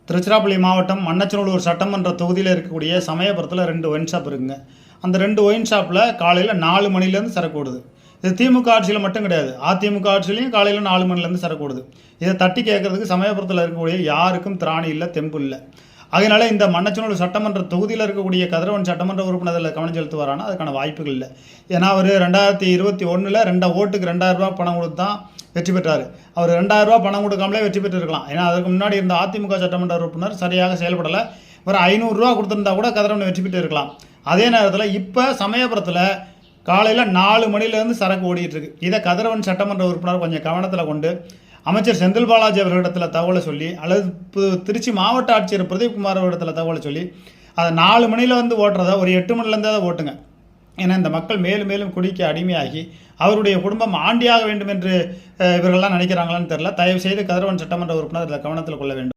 திருச்சிராப்பள்ளி மாவட்டம் மண்ணச்சநல்லூர் சட்டமன்ற தொகுதியில் இருக்கக்கூடிய சமயபுரத்தில் 2 ஒயின் ஷாப் இருக்குங்க. அந்த 2 ஒயின் ஷாப்பில் காலையில் 4 மணிலேருந்து சரக்கு ஓடுது. இது திமுக ஆட்சியில் மட்டும் கிடையாது, அதிமுக ஆட்சியிலையும் காலையில் 4 மணிலேருந்து சரக்கு ஓடுது. இதை தட்டி கேட்கறதுக்கு சமயபுரத்தில் இருக்கக்கூடிய யாருக்கும் திராணி இல்லை, தெம்பு இல்லை. அதனால இந்த மண்ணச்சநல்லூர் சட்டமன்ற தொகுதியில் இருக்கக்கூடிய கதிரவன் சட்டமன்ற உறுப்பினர் அதில் கவனம் செலுத்துவாரானா அதுக்கான வாய்ப்புகள் இல்லை. ஏன்னா அவர் 2021 2 ஓட்டுக்கு 2000 ரூபா பணம் கொடுத்து தான் வெற்றி பெற்றார். அவர் 2000 ரூபா பணம் கொடுக்காமலே வெற்றி பெற்றிருக்கலாம். ஏன்னா அதுக்கு முன்னாடி இருந்த அதிமுக சட்டமன்ற உறுப்பினர் சரியாக செயல்படலை. ஒரு 500 ரூபா கொடுத்துருந்தா கூட கதிரவன் வெற்றி பெற்று இருக்கலாம். அதே நேரத்தில் இப்போ சமயபுரத்தில் காலையில் 4 மணிலேருந்து சரக்கு ஓடிட்டு இருக்கு. இதை கதிரவன் சட்டமன்ற உறுப்பினர் கொஞ்சம் கவனத்தில் கொண்டு அமைச்சர் செந்தில் பாலாஜி அவர்களிடத்தில் தகவலை சொல்லி, அல்லது திருச்சி மாவட்ட ஆட்சியர் பிரதீப் குமார் அவர்களிடத்தில் தகவலை சொல்லி, அதை 4 மணியில் வந்து ஓட்டுறதை ஒரு 8 மணிலேருந்தே அதை ஓட்டுங்க. ஏன்னா இந்த மக்கள் மேலும் மேலும் குடிக்க அடிமையாகி அவருடைய குடும்பம் ஆண்டியாக வேண்டும் என்று இவர்கள்லாம் நினைக்கிறாங்களான்னு தெரியல. தயவு செய்து கதிரவன் சட்டமன்ற உறுப்பினர் இதை கவனத்தில் கொள்ள வேண்டும்.